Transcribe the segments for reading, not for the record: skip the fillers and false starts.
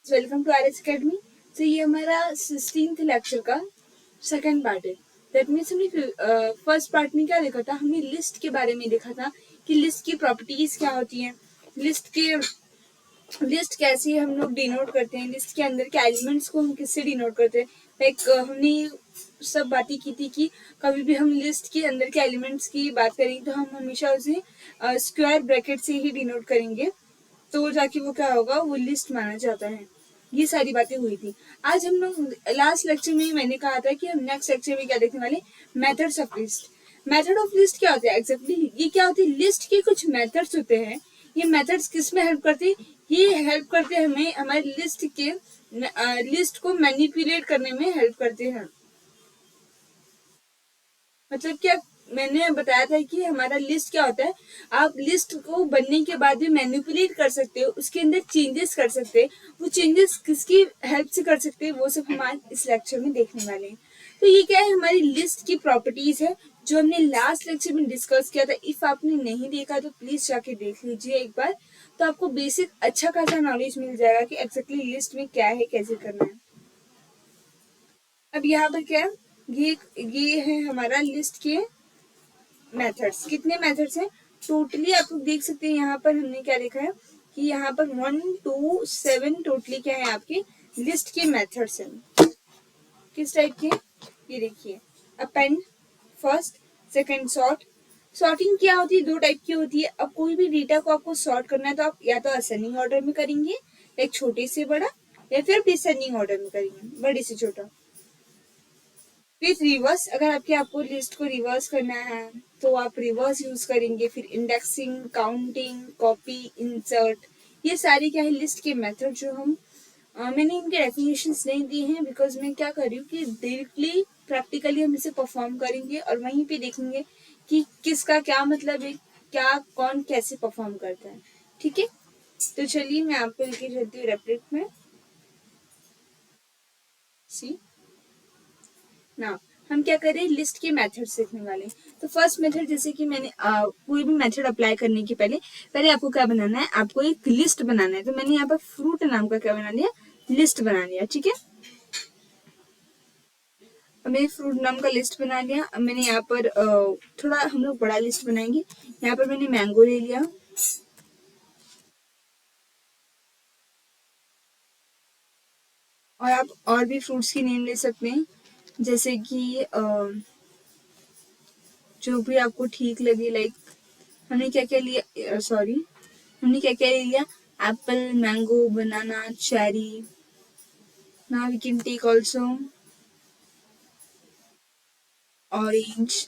Welcome to R S academy. तो ये हमारा 16th लेक्चर का सेकंड पार्ट है। दैट मीन्स हमने फर्स्ट पार्ट में क्या देखा था, हमने लिस्ट के बारे में देखा था कि लिस्ट की प्रॉपर्टीज क्या होती हैं, लिस्ट कैसे हम लोग डिनोट करते हैं, लिस्ट के अंदर के एलिमेंट्स को हम किससे डिनोट करते हैं। लाइक हमने सब बातें की थी कि कभी भी हम लिस्ट के अंदर के एलिमेंट्स की बात करेंगे तो हम हमेशा उसे स्क्वायर ब्रैकेट से ही डिनोट करेंगे, तो जाके वो क्या होगा, वो लिस्ट माना जाता है। ये सारी बातें हुई थी। आज हम लोग लास्ट लेक्चर में मैंने कहा था कि हम नेक्स्ट लेक्चर में क्या देखने वाले, methods of list. Method of list क्या होता है एग्जैक्टली, ये क्या होती है, लिस्ट के कुछ मेथड्स होते हैं। ये मेथड्स किस में हेल्प करते हैं, ये हेल्प करते हैं हमें हमारी लिस्ट को मैनिपुलेट करने में हेल्प करते हैं। मतलब क्या, मैंने बताया था कि हमारा लिस्ट क्या होता है, आप लिस्ट को बनने के बाद भी मैनिपुलेट कर सकते हो, उसके अंदर चेंजेस कर सकते हैं। वो चेंजेस किसकी हेल्प से कर सकते हैं, वो सब हम आज इस लेक्चर में देखने वाले हैं। तो ये क्या है, हमारी लिस्ट की प्रॉपर्टीज है जो हमने लास्ट लेक्चर में डिस्कस किया था। इफ आपने नहीं देखा तो प्लीज जाके देख लीजिए एक बार, तो आपको बेसिक अच्छा खासा नॉलेज मिल जाएगा कि एक्जेक्टली लिस्ट में क्या है, कैसे करना है। अब यहाँ पर क्या है, ये है हमारा लिस्ट के मेथड्स। कितने मेथड्स हैं टोटली, आप लोग देख सकते हैं। यहाँ पर हमने क्या देखा है कि यहाँ पर 1 2 7 टोटली क्या है, आपके लिस्ट के मेथड्स हैं। किस टाइप के, ये देखिए, append, first, second, sort. Sorting क्या होती है, दो टाइप की होती है। अब कोई भी डेटा को आपको सॉर्ट करना है तो आप या तो असेंडिंग ऑर्डर में करेंगे, एक छोटे से बड़ा, या फिर डिसेंडिंग ऑर्डर में करेंगे, बड़े से छोटा। फिर रिवर्स, अगर आपको लिस्ट को रिवर्स करना है तो आप रिवर्स यूज करेंगे। फिर इंडेक्सिंग, काउंटिंग, कॉपी, इंसर्ट, ये सारी क्या है लिस्ट के मेथड जो हम मैंने इनके डेफिनेशंस नहीं दी हैं, बिकॉज मैं क्या कर रही हूँ कि डायरेक्टली प्रैक्टिकली हम इसे परफॉर्म करेंगे और वहीं पे देखेंगे कि किसका क्या मतलब है, क्या कौन कैसे परफॉर्म करता है। ठीक है, तो चलिए मैं आपको लेके चलती हूँ रेपरेट में। सी ना, हम क्या करें, लिस्ट के मेथड सीखने वाले हैं। तो फर्स्ट मेथड, जैसे कि मैंने कोई भी मेथड अप्लाई करने के पहले आपको क्या बनाना है, आपको एक लिस्ट बनाना है। तो मैंने यहाँ पर फ्रूट नाम का क्या बना लिया, लिस्ट बना लिया। ठीक है, अब मैंने फ्रूट नाम का लिस्ट बना लिया। अब मैंने यहाँ पर थोड़ा हम लोग बड़ा लिस्ट बनाएंगे। यहाँ पर मैंने मैंगो ले लिया, और आप और भी फ्रूट्स की नेम ले सकते हैं, जैसे कि जो भी आपको ठीक लगे। लाइक हमने क्या क्या लिया, सॉरी, हमने क्या क्या ले लिया, apple, mango, banana, cherry. Now we can take also orange.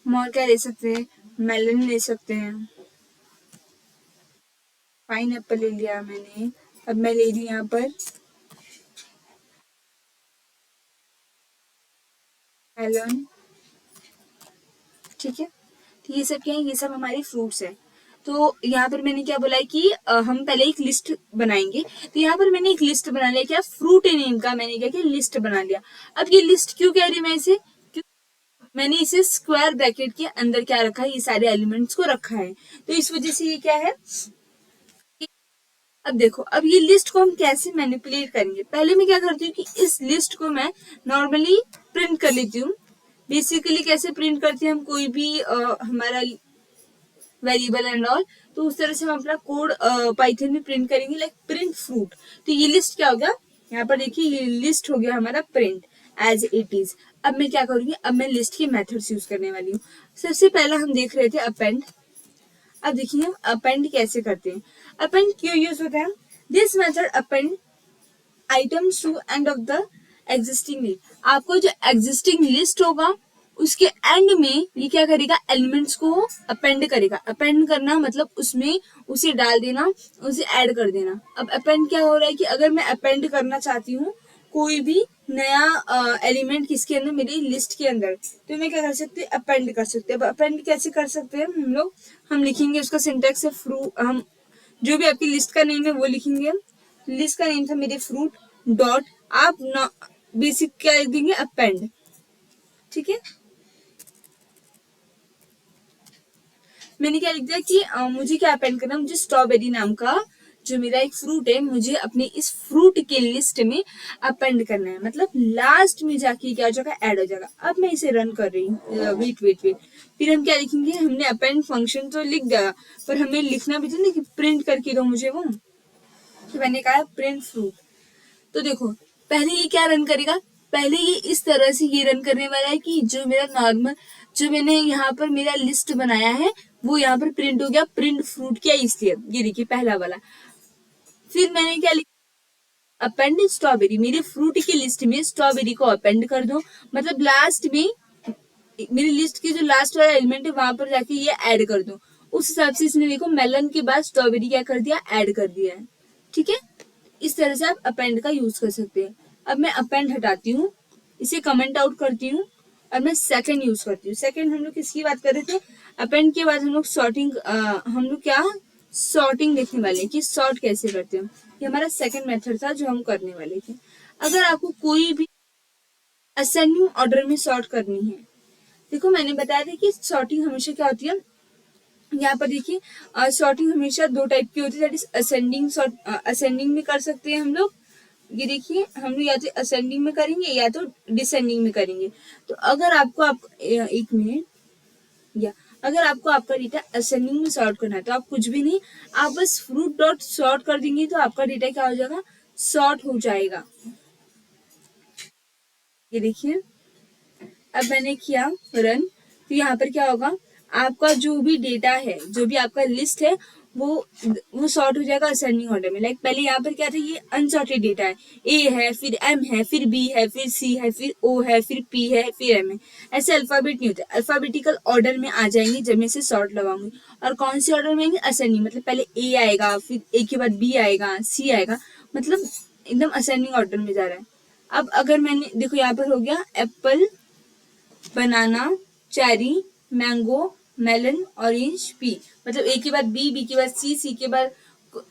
और क्या ले सकते हैं, मेलन ले सकते हैं, पाइन एप्पल ले लिया मैंने। अब मैं ले रही यहाँ पर मेलन। ठीक है, तो ये सब क्या है, ये सब हमारे फ्रूट्स है। तो यहाँ पर मैंने क्या बोला है कि हम पहले एक लिस्ट बनाएंगे। तो यहाँ पर मैंने एक लिस्ट बना लिया, क्या, फ्रूट नेम का मैंने क्या किया, लिस्ट बना लिया। अब ये लिस्ट क्यों कह रही मैं इसे, मैंने इसे स्क्वायर ब्रैकेट के अंदर क्या रखा है, ये सारे एलिमेंट्स को रखा है। तो इस वजह से ये क्या है, अब देखो, अब ये लिस्ट को हम कैसे मैनिपुलेट करेंगे। पहले मैं क्या करती हूँ कि इस लिस्ट को मैं नॉर्मली प्रिंट कर लेती हूँ। बेसिकली कैसे प्रिंट करते हैं, हम कोई भी हमारा वेरिएबल एंड ऑल, तो उस तरह से हम अपना कोड पाइथन में प्रिंट करेंगे, लाइक प्रिंट फ्रूट। तो ये लिस्ट क्या हो गया, यहाँ पर देखिए ये लिस्ट हो गया हमारा प्रिंट एज इट इज। अब मैं क्या करूंगी, अब मैं लिस्ट के मेथड्स यूज करने वाली हूँ। सबसे पहला हम देख रहे थे अपेंड। अब देखिए हम अपेंड कैसे करते हैं, अपेंड क्यों यूज होता है। This method append items to end of the existing list. आपको जो एग्जिस्टिंग लिस्ट होगा उसके एंड में ये क्या करेगा, एलिमेंट्स को अपेंड करेगा। अपेंड करना मतलब उसमें उसे डाल देना, उसे ऐड कर देना। अब अपेंड क्या हो रहा है कि अगर मैं अपेंड करना चाहती हूँ कोई भी नया एलिमेंट किसके अंदर, मेरी लिस्ट के अंदर, तो मैं क्या कर सकती हूँ, अपेंड कर सकते हैं। अब अपेंड कैसे कर सकते हैं हम लोग, हम लिखेंगे उसका सिंटेक्स है हम जो भी आपकी लिस्ट का नेम है वो लिखेंगे। लिस्ट का नेम था मेरे फ्रूट डॉट, आप बेसिक क्या लिख देंगे, अपेंड। ठीक है, मैंने क्या लिख दिया कि मुझे क्या अपेंड करना है, मुझे स्ट्रॉबेरी नाम का जो मेरा एक फ्रूट है, मुझे अपने इस फ्रूट के लिस्ट में अपेंड करना है, मतलब लास्ट में जाके क्या हो जाएगा, ऐड हो जाएगा। अब मैं इसे रन कर रही हूँ, वेट वेट वेट, फिर हम क्या लिखेंगे, हमने अपेंड फंक्शन तो लिख दिया, पर हमें लिखना भी तो नहीं कि प्रिंट करके दो मुझे वो, तो मैंने कहा प्रिंट फ्रूट। तो देखो पहले ये क्या रन करेगा, पहले ये इस तरह से ये रन करने वाला है कि जो मेरा नॉर्मल, जो मैंने यहाँ पर मेरा लिस्ट बनाया है वो यहाँ पर प्रिंट हो गया, प्रिंट फ्रूट किया इसलिए, ये देखिए पहला वाला। फिर मैंने क्या लिखा, अपेंड स्ट्रॉबेरी, मेरे फ्रूट की लिस्ट में स्ट्रॉबेरी को अपेंड कर दो, मतलब लास्ट में मेरी लिस्ट की जो लास्ट वाला एलिमेंट है वहां पर जाके ये ऐड कर दो। उस हिसाब से इसने देखो मेलन के बाद स्ट्रॉबेरी क्या कर दिया, ऐड कर दिया है। ठीक है, इस तरह से आप अपेंड का यूज कर सकते हैं। अब मैं अपेंड हटाती हूँ, इसे कमेंट आउट करती हूँ और मैं सेकंड यूज करती हूँ। सेकंड हम लोग किसकी बात कर रहे थे, अपेंड के बाद हम लोग सॉर्टिंग, हम लोग क्या सॉर्टिंग देखने वाले हैं कि सॉर्ट कैसे करते हैं। ये हमारा सेकंड मेथड था जो हम करने वाले थे। अगर आपको कोई भी असेंडिंग ऑर्डर में सॉर्ट करनी है, देखो मैंने बताया था कि सॉर्टिंग हमेशा क्या होती है, यहाँ पर देखिए सॉर्टिंग हमेशा दो टाइप की होती है, that is ascending sort, ascending में कर सकते हैं हम लोग, ये देखिए हम लोग या तो असेंडिंग में करेंगे या तो डिसेंडिंग में करेंगे। तो अगर आपको एक मिनट, या अगर आपको आपका डेटा असेंडिंग में सॉर्ट करना है तो आप कुछ भी नहीं, आप बस फ्रूट डॉट सॉर्ट कर देंगे तो आपका डेटा क्या हो जाएगा, सॉर्ट हो जाएगा। ये देखिए अब मैंने किया रन, तो यहाँ पर क्या होगा, आपका जो भी डेटा है, जो भी आपका लिस्ट है वो सॉर्ट हो जाएगा असेंडिंग ऑर्डर में। लाइक पहले यहाँ पर क्या था, ये अनसॉर्टेड डेटा है, ए है, फिर एम है, फिर बी है, फिर सी है, फिर ओ है, फिर पी है, फिर एम है। ऐसे अल्फाबेट नहीं होते, अल्फाबेटिकल ऑर्डर में आ जाएंगे जब मैं इसे सॉर्ट लगाऊंगी। और कौन सी ऑर्डर में आएंगे, असेंडिंग, मतलब पहले ए आएगा, फिर ए के बाद बी आएगा, सी आएगा, मतलब एकदम असेंडिंग ऑर्डर में जा रहा है। अब अगर मैंने देखो यहाँ पर हो गया apple, banana, cherry, mango, melon, orange, pea, मतलब ए के बाद बी, बी के बाद सी, सी के बाद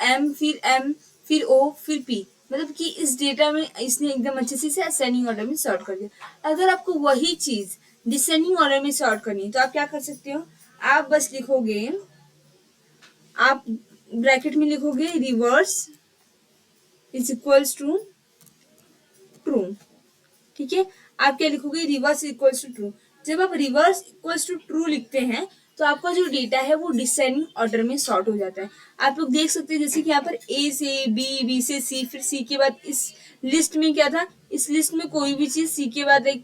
एम, फिर ओ, फिर पी, मतलब कि इस डेटा में इसने एकदम अच्छे से इसे असेंडिंग ऑर्डर में सॉर्ट कर दिया। अगर आपको वही चीज डिसेंडिंग ऑर्डर में सॉर्ट करनी है तो आप क्या कर सकते हो, आप बस लिखोगे, आप ब्रैकेट में लिखोगे reverse is equals to true. ठीक है, आप क्या लिखोगे, रिवर्स इक्वल्स टू ट्रू। जब आप रिवर्स इक्वल्स टू ट्रू लिखते हैं तो आपका जो डेटा है वो डिसेंडिंग ऑर्डर में सॉर्ट हो जाता है। आप लोग देख सकते हैं जैसे कि यहाँ पर ए से बी, बी से सी, फिर सी के बाद इस लिस्ट में क्या था, इस लिस्ट में कोई भी चीज सी के बाद एक,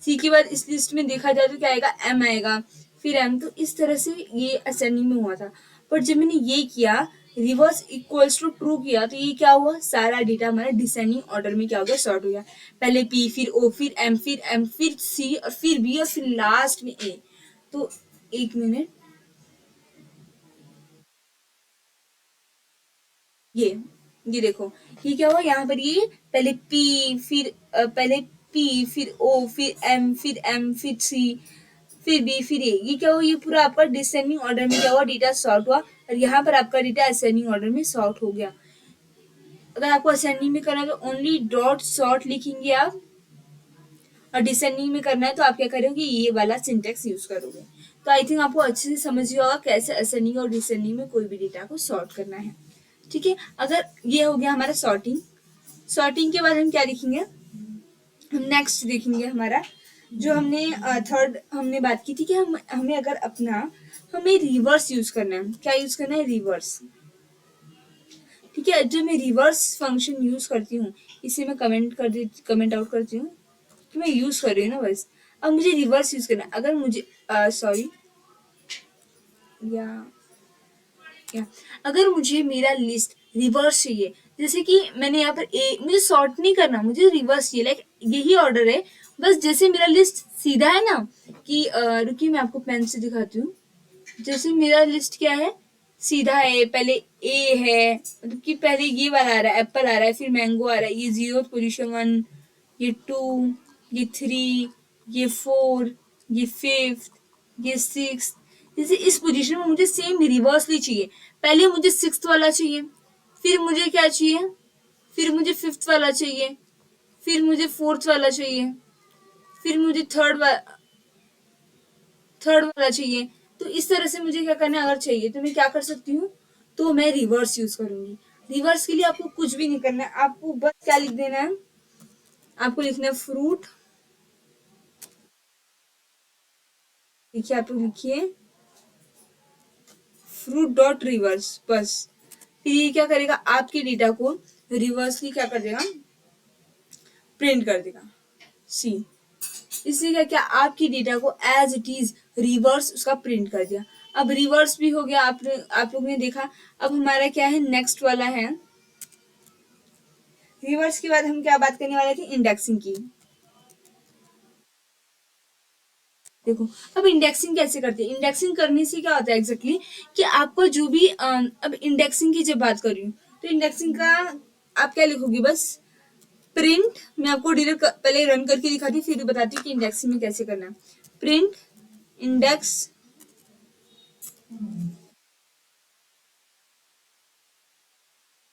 सी के बाद इस लिस्ट में देखा जाए तो क्या आएगा, एम आएगा, फिर एम, तो इस तरह से ये असेंडिंग में हुआ था। पर जब मैंने ये किया, रिवर्स इक्वल्स टू ट्रू किया, तो ये क्या हुआ, सारा डेटा हमारा डिसेंडिंग ऑर्डर में क्या हो गया, सॉर्ट हो गया। पहले पी, फिर ओ, फिर एम, फिर सी, और फिर बी, और फिर लास्ट में ए। तो एक मिनट, ये देखो ये क्या हुआ, यहाँ पर ये पहले पी, फिर पहले पी, फिर ओ, फिर एम, फिर सी, फिर बी, फिर ए, ये क्या हुआ, ये पूरा आपका डिसेंडिंग ऑर्डर में क्या हुआ, डेटा सॉर्ट हुआ, और यहाँ पर आपका डेटा असेंडिंग ऑर्डर में सॉर्ट हो गया। अगर आपको असेंडिंग में करना है तो ओनली डॉट सॉर्ट लिखेंगे आप, और डिसेंडिंग में करना है तो आप क्या करोगे, ये वाला सिंटेक्स यूज करोगे। तो आई थिंक आपको अच्छे से समझ गया होगा कैसे असेंडिंग और डिसेंडिंग में कोई भी डेटा को सॉर्ट करना है। ठीक है, अगर ये हो गया हमारा सॉर्टिंग। सॉर्टिंग के बाद हम क्या लिखेंगे, हम नेक्स्ट देखेंगे हमारा जो हमने थर्ड हमने बात की थी कि हमें अगर अपना, हमें रिवर्स यूज करना है। क्या यूज करना है, रिवर्स। ठीक है, जब मैं रिवर्स फंक्शन यूज करती हूँ, इसे मैं कमेंट आउट करती हूँ कि मैं यूज कर रही हूँ ना बस। अब मुझे रिवर्स यूज करना है, अगर मुझे सॉरी या अगर मुझे मेरा लिस्ट रिवर्स चाहिए, जैसे कि मैंने यहाँ पर ए, मुझे सॉर्ट नहीं करना, मुझे रिवर्स चाहिए, लाइक यही ऑर्डर है, बस जैसे मेरा लिस्ट सीधा है ना, कि रुकिए मैं आपको पेन से दिखाती हूँ। जैसे मेरा लिस्ट क्या है, सीधा है, पहले ए है, मतलब कि पहले ये वाला आ रहा है, एप्पल आ रहा है, फिर मैंगो आ रहा है, ये 0th पोजीशन 1, ये 2, ये 3, ये 4, ये 5th, ये 6th। जैसे इस पोजीशन में मुझे सेम रिवर्सली चाहिए, पहले मुझे 6th वाला चाहिए, फिर मुझे क्या चाहिए, फिर मुझे 5th वाला चाहिए, फिर मुझे 4th वाला चाहिए, फिर मुझे थर्ड वाला चाहिए। तो इस तरह से मुझे क्या करना है, अगर चाहिए तो मैं क्या कर सकती हूँ, तो मैं रिवर्स यूज करूंगी। रिवर्स के लिए आपको कुछ भी नहीं करना है, आपको बस क्या लिख देना है, आपको लिखना है फ्रूट। देखिए आप लोग लिखिए फ्रूट डॉट रिवर्स, बस। फिर ये क्या करेगा, आपके डेटा को रिवर्सली क्या कर देगा, प्रिंट कर देगा। सी, इसलिए क्या क्या आपकी डेटा को एज इट इज रिवर्स उसका प्रिंट कर दिया। अब रिवर्स भी हो गया, आप लोग ने देखा। अब हमारा क्या है, नेक्स्ट वाला है रिवर्स के बाद हम क्या बात करने वाले थे, इंडेक्सिंग की। देखो अब इंडेक्सिंग कैसे करते हैं, इंडेक्सिंग करने से क्या होता है एग्जैक्टली कि आपको जो भी अब इंडेक्सिंग की जब बात कर रही हूँ तो इंडेक्सिंग का आप क्या लिखोगे, बस प्रिंट। मैं आपको डायरेक्ट पहले रन करके दिखाती हूँ फिर बताती हूँ कि इंडेक्सिंग में कैसे करना है। Print index,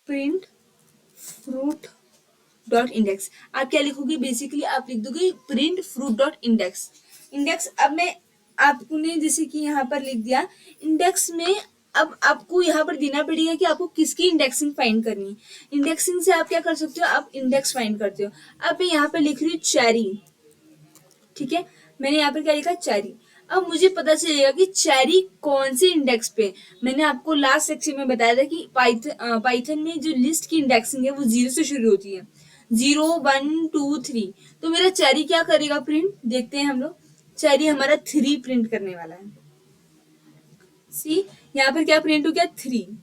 print fruit dot index. आप क्या लिखोगे, बेसिकली आप लिख दोगे print fruit dot index. Index, अब मैं आपने जैसे कि यहाँ पर लिख दिया इंडेक्स में। अब आपको यहाँ पर देना पड़ेगा कि आपको किसकी इंडेक्सिंग फाइंड करनी है। इंडेक्सिंग से आप क्या कर सकते हो, आप इंडेक्स फाइंड करते हो। अब मैं यहाँ पर लिख रही हूँ चेरी, ठीक है, मैंने यहाँ पर क्या लिखा, चेरी। अब मुझे पता चलेगा कि चेरी कौन से इंडेक्स पे। मैंने आपको लास्ट सेक्शन में बताया था कि पाइथन में जो लिस्ट की इंडेक्सिंग है वो 0 से शुरू होती है, 0 1 2 3। तो मेरा चेरी क्या करेगा प्रिंट, देखते हैं हम लोग। चेरी हमारा 3 प्रिंट करने वाला है। सी, यहाँ पर क्या प्रिंट हो गया, 3।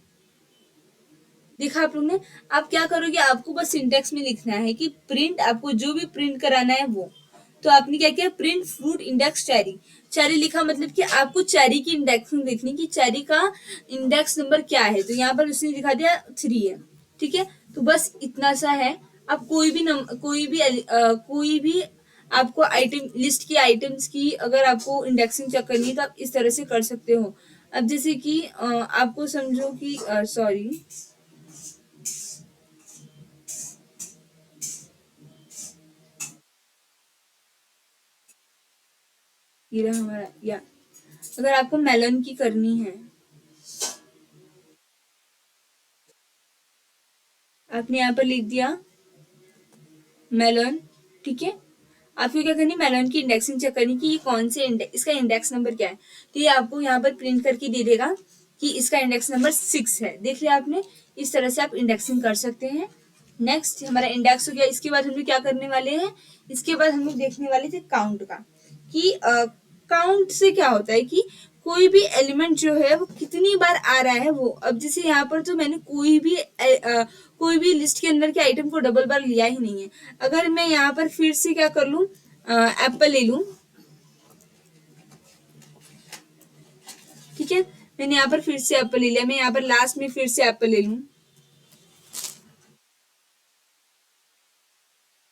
देखा आप लोग ने। आप क्या करोगे, आपको बस सिंटेक्स में लिखना है कि प्रिंट, आपको जो भी प्रिंट कराना है वो। तो आपने क्या किया, print fruit index cherry. Cherry लिखा मतलब कि आपको चेरी की इंडेक्सिंग देखनी कि चेरी का इंडेक्स नंबर क्या है। तो यहाँ पर उसने दिखा दिया 3 है, ठीक है। तो बस इतना सा है। आप कोई भी आपको आइटम लिस्ट की आइटम्स की अगर आपको इंडेक्सिंग चेक करनी है तो आप इस तरह से कर सकते हो। अब जैसे कि आपको समझो कि सॉरी, ये रहा हमारा, या अगर आपको मेलन की करनी है, आपने यहाँ पर लिख दिया मेलन, ठीक है। आपको क्या करनी, मेलन की इंडेक्सिंग चेक करनी कि ये कौन से इसका इंडेक्स नंबर क्या है। तो ये आपको यहाँ पर प्रिंट करके दे देगा कि इसका इंडेक्स नंबर 6 है। देख लिया आपने, इस तरह से आप इंडेक्सिंग कर सकते हैं। नेक्स्ट हमारा इंडेक्स हो गया। इसके बाद हम लोग क्या करने वाले हैं, इसके बाद हम लोग देखने वाले थे काउंट का, कि काउंट से क्या होता है कि कोई भी एलिमेंट जो है वो कितनी बार आ रहा है वो। अब जैसे यहाँ पर तो मैंने कोई भी लिस्ट के अंदर के आइटम को डबल बार लिया ही नहीं है। अगर मैं यहाँ पर फिर से क्या कर लूँ, एप्पल ले लूँ, ठीक है। मैंने यहाँ पर फिर से एप्पल ले लिया, मैं यहाँ पर लास्ट में फिर से एप्पल ले लूँ।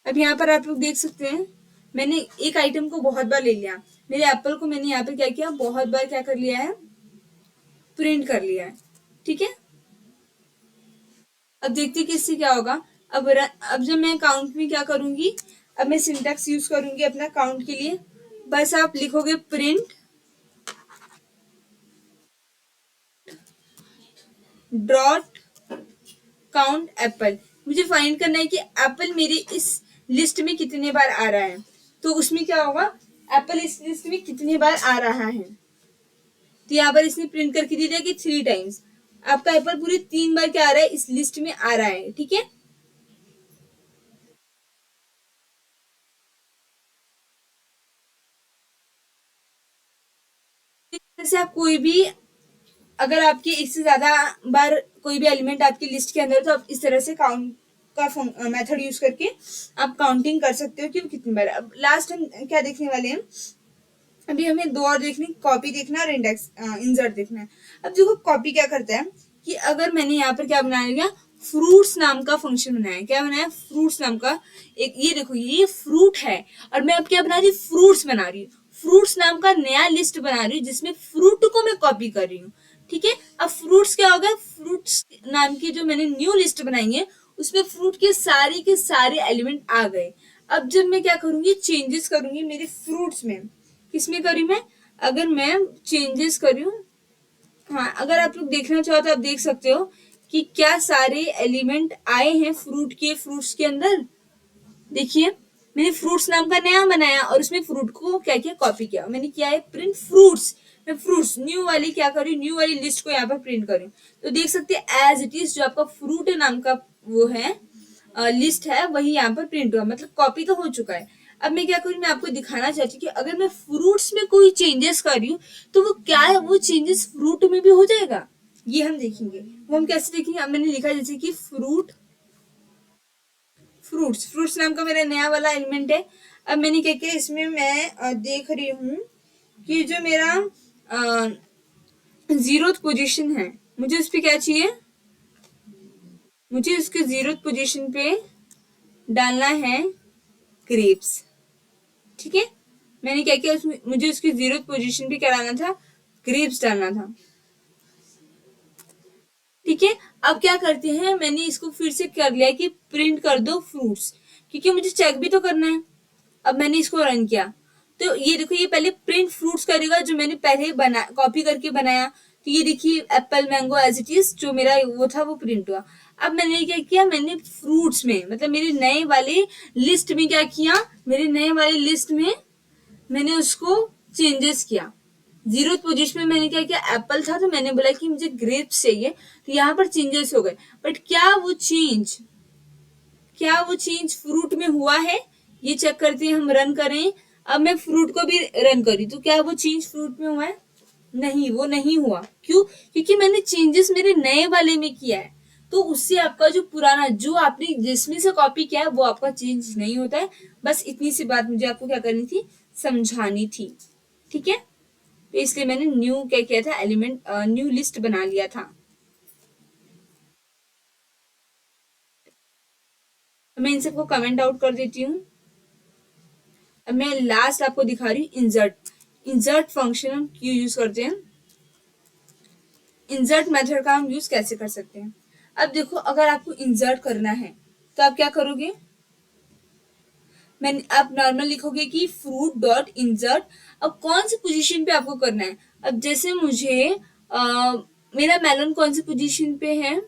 अब यहाँ पर आप लोग देख सकते हैं मैंने एक आइटम को बहुत बार ले लिया। मेरे एप्पल को मैंने यहाँ पर क्या किया, बहुत बार क्या कर लिया है, प्रिंट कर लिया है, ठीक है। अब देखते हैं कि इससे क्या होगा। अब जब मैं काउंट में क्या करूंगी, अब मैं सिंटैक्स यूज करूंगी अपना काउंट के लिए। बस आप लिखोगे प्रिंट डॉट काउंट एप्पल। मुझे फाइंड करना है कि एप्पल मेरे इस लिस्ट में कितने बार आ रहा है। तो उसमें क्या होगा, एप्पल इस लिस्ट में कितने बार आ रहा है। तो यहाँ पर इसने प्रिंट करके दे दिया कि 3 टाइम्स। आपका एप्पल पूरे 3 बार क्या आ रहा है, इस लिस्ट में आ रहा है, ठीक है। जैसे आप कोई भी, अगर आपके इससे ज्यादा बार कोई भी एलिमेंट आपकी लिस्ट के अंदर, तो आप इस तरह से काउंट का मेथड यूज करके आप काउंटिंग कर सकते हो कि वो कितनी बार। अब लास्ट हम क्या देखने वाले हैं, अभी हमें दो और देखनी, कॉपी देखना और इंडेक्स इंसर्ट देखना है। अब देखो कॉपी क्या करता है कि अगर मैंने यहाँ पर क्या बनाया गया, फ्रूट्स नाम का फंक्शन बनाया। क्या बनाया, फ्रूट्स नाम का एक, ये देखो ये फ्रूट है और मैं अब क्या बना रही हूँ, फ्रूट्स बना रही हूँ। फ्रूट्स नाम का नया लिस्ट बना रही हूँ जिसमें फ्रूट को मैं कॉपी कर रही हूँ, ठीक है। अब फ्रूट्स क्या होगा, फ्रूट्स नाम की जो मैंने न्यू लिस्ट बनाई है उसमें फ्रूट के सारे एलिमेंट आ गए। अब जब मैं क्या करूंगी, चेंजेस करूंगी मेरे फ्रूट्स में, किसमें करी मैं, अगर मैं चेंजेस करूं हाँ, अगर आप लोग देखना चाहो तो आप देख सकते हो कि क्या सारे एलिमेंट आए हैं फ्रूट्स के अंदर। देखिए, मैंने फ्रूट्स नाम का नया बनाया और उसमें फ्रूट को क्या किया, कॉपी किया। मैंने किया है प्रिंट फ्रूट्स। मैं फ्रूट्स न्यू वाली क्या करूँ, न्यू वाली लिस्ट को यहाँ पर प्रिंट करूँ, तो देख सकते हैं एज इट इज जो आपका फ्रूट नाम का वो है लिस्ट है, वही यहाँ पर प्रिंट हुआ, मतलब कॉपी तो हो चुका है। अब मैं क्या करूँ, मैं आपको दिखाना चाहती हूँ कि अगर मैं फ्रूट्स में कोई चेंजेस कर रही हूँ तो वो क्या है, वो चेंजेस फ्रूट में भी हो जाएगा। ये हम देखेंगे। वो हम कैसे देखेंगे, अब मैंने लिखा जैसे कि फ्रूट्स नाम का मेरा नया वाला एलिमेंट है। अब मैंने क्या किया, इसमें मैं देख रही हूँ कि जो मेरा जीरो पोजीशन है, मुझे उस पर क्या चाहिए, मुझे उसके जीरो पोजीशन पे डालना है ग्रेप्स। ठीक है, मैंने क्या किया, उसमें मुझे उसकी जीरो पोजीशन पे क्या डालना था, ग्रेप्स डालना था। ठीक है, अब क्या करते हैं, मैंने इसको फिर से कर लिया कि प्रिंट कर दो फ्रूट्स, क्योंकि मुझे चेक भी तो करना है। अब मैंने इसको रन किया तो ये देखो, ये पहले प्रिंट फ्रूट्स करेगा जो मैंने पहले बना कॉपी करके बनाया। तो ये देखिए apple mango as it is जो मेरा वो था वो प्रिंट हुआ। अब मैंने क्या किया, मैंने फ्रूट्स में मतलब मेरे नए वाले लिस्ट में क्या किया, मेरे नए वाले लिस्ट में मैंने उसको चेंजेस किया। जीरो पोजीशन में मैंने क्या किया, एप्पल था तो मैंने बोला कि मुझे ग्रेप्स चाहिए, तो यहाँ पर चेंजेस हो गए। बट क्या वो चेंज फ्रूट में हुआ है, ये चेक करते हैं, हम रन करें। अब मैं फ्रूट को भी रन करी तो क्या वो चेंज फ्रूट में हुआ है, नहीं, वो नहीं हुआ। क्यों, क्योंकि मैंने चेंजेस मेरे नए वाले में किया है। तो उससे आपका जो पुराना जो आपने जिसमें से कॉपी किया है वो आपका चेंज नहीं होता है। बस इतनी सी बात मुझे आपको क्या करनी थी, समझानी थी। ठीक है, तो इसलिए मैंने न्यू क्या किया था, एलिमेंट न्यू लिस्ट बना लिया था। मैं इन सबको कमेंट आउट कर देती हूँ। अब मैं लास्ट आपको दिखा रही हूँ इंसर्ट फंक्शन हम क्यों यूज करते हैं, इंसर्ट मेथड का हम यूज कैसे कर सकते हैं। अब देखो, अगर आपको इंसर्ट करना है तो आप क्या करोगे, मैंने आप नॉर्मल लिखोगे कि फ्रूट डॉट इंसर्ट। अब कौन सी पोजीशन पे आपको करना है, अब जैसे मुझे मेरा मेलन कौन सी पोजीशन पे है,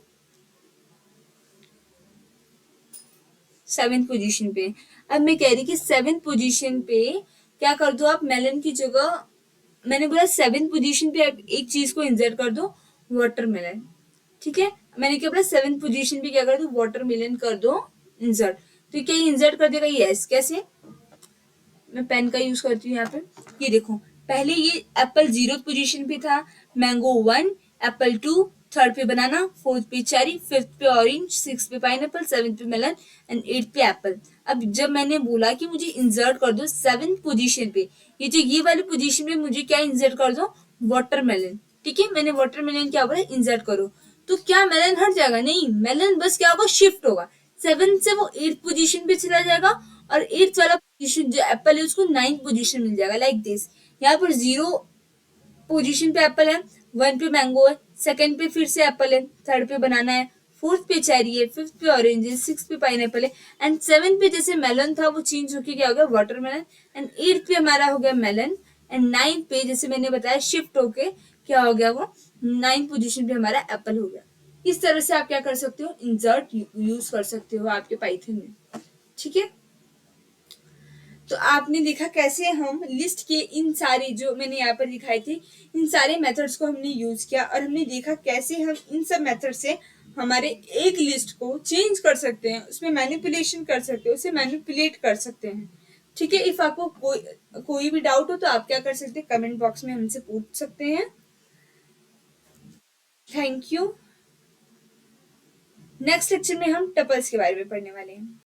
7th पोजीशन पे। अब मैं कह रही कि 7th पोजीशन पे क्या कर दो आप, मेलन की जगह मैंने बोला 7th पोजीशन पे आप एक चीज को इंसर्ट कर दो, वाटरमेलन। ठीक है, मैंने क्या बोला 7th पोजीशन पे क्या कर दो, वाटरमेलन कर दो इंसर्ट। तो क्या ये इंसर्ट कर देगा, यस। कैसे, मैं पेन का यूज करती हूँ यहाँ पे। ये देखो, पहले ये एप्पल जीरो पोजीशन पे था, मैंगो 1, एप्पल 2, थर्ड पे बनाना, फोर्थ पे चेरी, फिफ्थ पे ऑरेंज, सिक्स पे पाइनएप्पल, सेवंथ पे मेलन एंड एट पे एप्पल। अब जब मैंने बोला कि मुझे इंसर्ट कर दो 7th पोजीशन पे, ये जो ये वाली पोजीशन पे मुझे क्या इंसर्ट कर दो, वाटरमेलन। ठीक है, मैंने वाटरमेलन क्या बोला, इंसर्ट करो। तो क्या मेलन हट जाएगा, नहीं, मेलन बस क्या होगा, शिफ्ट होगा। 7th से वो 8th पोजीशन पे चला जाएगा और 8th वाला पोजीशन जो एप्पल है उसको 9th पोजीशन मिल जाएगा, लाइक दिस। यहाँ पर जीरो पोजीशन पे एप्पल है, 1 पे मैंगो है, सेकंड पे फिर से एप्पल है, थर्ड पे बनाना है, फोर्थ पे चेरी है, फिफ्थ पे ऑरेंज है, सिक्स पे पाइनएप्पल है एंड 7th पे जैसे मेलन था वो चेंज होके क्या हो गया, वाटरमेलन। एंड 8th पे हमारा हो गया मेलन एंड 9th पे जैसे मैंने बताया शिफ्ट होके क्या हो गया, वो 9th पोजीशन पे हमारा एप्पल हो गया। इस तरह से आप क्या कर सकते हो, इंसर्ट यूज कर सकते हो आपके पाइथन में। ठीक है, तो आपने देखा कैसे हम लिस्ट के इन सारी जो मैंने यहाँ पर दिखाई थी, इन सारे मेथड्स को हमने यूज किया और हमने देखा कैसे हम इन सब मेथड से हमारे एक लिस्ट को चेंज कर सकते हैं, उसमें मैनिपुलेशन कर सकते हैं, उसे मैनिपुलेट कर सकते हैं। ठीक है, इफ आपको कोई भी डाउट हो तो आप क्या कर सकते हैं, कमेंट बॉक्स में हमसे पूछ सकते हैं। Thank you. नेक्स्ट लेक्चर में हम टपल्स के बारे में पढ़ने वाले हैं।